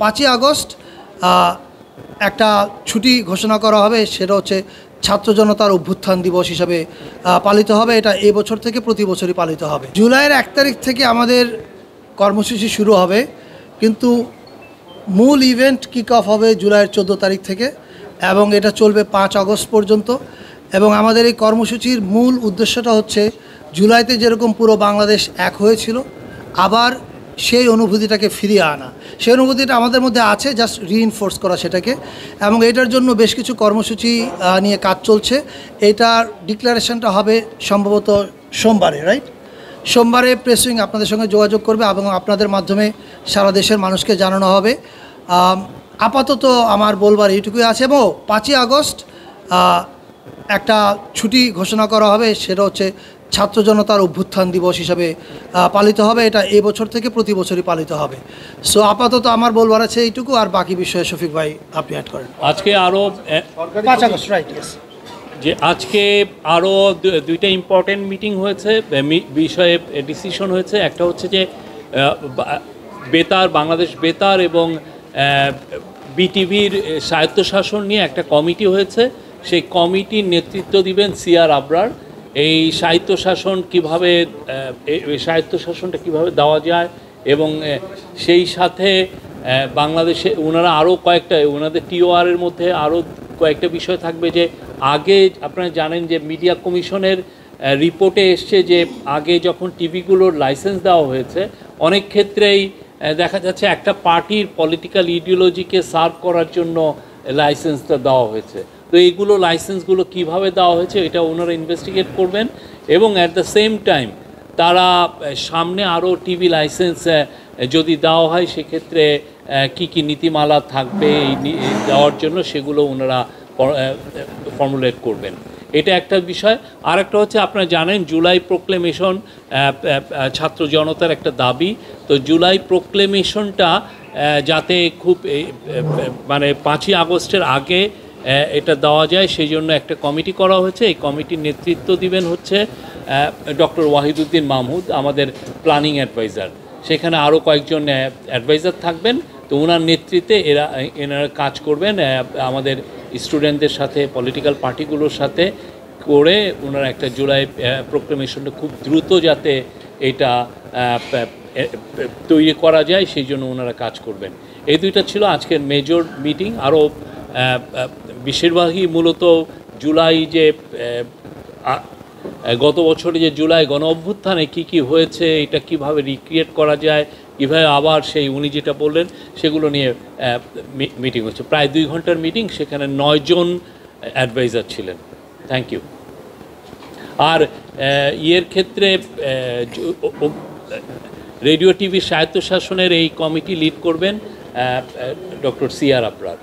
5ই August একটা ছুটি ঘোষণা করা হবে, সেটা হচ্ছে ছাত্র জনতার অভ্যুত্থান দিবস হিসাবে পালিত হবে। এটা এই বছর থেকে প্রতি বছরই পালিত হবে। জুলাইয়ের 1 তারিখ থেকে আমাদের কর্মসূচি শুরু হবে, কিন্তু মূল ইভেন্ট কিক অফ হবে জুলাইয়ের 14 তারিখ থেকে এবং এটা চলবে 5 আগস্ট পর্যন্ত। এবং আমাদের এই কর্মসূচির মূল উদ্দেশ্যটা হচ্ছে জুলাইতে যেরকম পুরো বাংলাদেশ এক হয়েছিল, আবার সেই অনুভূতিটাকে ফিরিয়ে আনা। সেই অনুভূতিটা আমাদের মধ্যে আছে, জাস্ট রিইনফোর্স করা সেটাকে। এবং এটার জন্য বেশ কিছু কর্মসূচি নিয়ে কাজ চলছে। এটার ডিক্লারেশনটা হবে সম্ভবত সোমবারে, রাইট? সোমবারে প্রেস উইং আপনাদের সঙ্গে যোগাযোগ করবে এবং আপনাদের মাধ্যমে সারা দেশের মানুষকে জানানো হবে। আপাতত আমার বলবার এইটুকুই আছে। এবং 5ই আগস্ট একটা ছুটি ঘোষণা করা হবে, সেটা হচ্ছে ছাত্র জনতার অভ্যুত্থান দিবস হিসাবে পালিত হবে। এটা এই বছর থেকে প্রতি বছরই পালিত হবে। সো আপাতত আমার বলবার আছে এইটুকু, আর বাকি বিষয়ে শফিক ভাই আপনি অ্যাড করেন। আজকে আরও 5 আগস্ট, রাইট? ইয়েস। যে আজকে আরও দুইটা ইম্পর্টেন্ট মিটিং হয়েছে, বিষয়ে ডিসিশন হয়েছে। একটা হচ্ছে যে বেতার, বাংলাদেশ বেতার এবং বিটিভির স্বায়ত্তশাসন নিয়ে একটা কমিটি হয়েছে। সেই কমিটির নেতৃত্ব দিবেন সিআর আবরার। এই স্বায়ত্তশাসনটা কীভাবে দেওয়া যায় এবং সেই সাথে বাংলাদেশে ওনারা আরও কয়েকটা, ওনাদের টিওআরের মধ্যে আরও কয়েকটা বিষয় থাকবে। যে আগে আপনারা জানেন যে মিডিয়া কমিশনের রিপোর্টে এসছে যে আগে যখন টিভিগুলোর লাইসেন্স দেওয়া হয়েছে, অনেক ক্ষেত্রেই দেখা যাচ্ছে একটা পার্টির পলিটিক্যাল ইডিওলজিকে সার্ভ করার জন্য লাইসেন্সটা দেওয়া হয়েছে। তো এইগুলো লাইসেন্সগুলো কিভাবে দেওয়া হয়েছে এটা ওনারা ইনভেস্টিগেট করবেন। এবং অ্যাট দ্য সেম টাইম তারা সামনে আরও টিভি লাইসেন্স যদি দেওয়া হয় সেক্ষেত্রে কি কি নীতিমালা থাকবে এই দেওয়ার জন্য, সেগুলো ওনারা ফর্মুলেট করবেন। এটা একটা বিষয়। আর একটা হচ্ছে আপনারা জানেন জুলাই প্রোক্লেমেশন ছাত্র জনতার একটা দাবি। তো জুলাই প্রোক্লেমেশনটা যাতে খুব মানে 5ই আগস্টের আগে এটা দেওয়া যায় সেই জন্য একটা কমিটি করা হয়েছে। এই কমিটির নেতৃত্ব দিবেন হচ্ছে ডক্টর ওয়াহিদুদ্দিন মাহমুদ, আমাদের প্ল্যানিং অ্যাডভাইজার। সেখানে আরও কয়েকজন অ্যাডভাইজার থাকবেন। তো ওনার নেতৃত্বে এনারা কাজ করবেন আমাদের স্টুডেন্টদের সাথে, পলিটিক্যাল পার্টিগুলোর সাথে করে ওনারা একটা জুলাই প্রোক্লেমেশনটা খুব দ্রুত যাতে এটা তৈরি করা যায় সেই জন্য ওনারা কাজ করবেন। এই দুইটা ছিল আজকের মেজর মিটিং। আরও বেশিরভাগই মূলত জুলাই যে গত বছরে যে জুলাই গণ অভ্যুত্থানে কী হয়েছে, এটা কিভাবে রিক্রিয়েট করা যায়, কীভাবে আবার সেই উনি যেটা বললেন সেগুলো নিয়ে মিটিং হচ্ছে। প্রায় 2 ঘন্টার মিটিং, সেখানে 9 জন অ্যাডভাইজার ছিলেন। Thank you. আর ইয়ের ক্ষেত্রে রেডিও টিভি স্বায়ত্তশাসনের এই কমিটি লিড করবেন ডক্টর সিআর আবরার।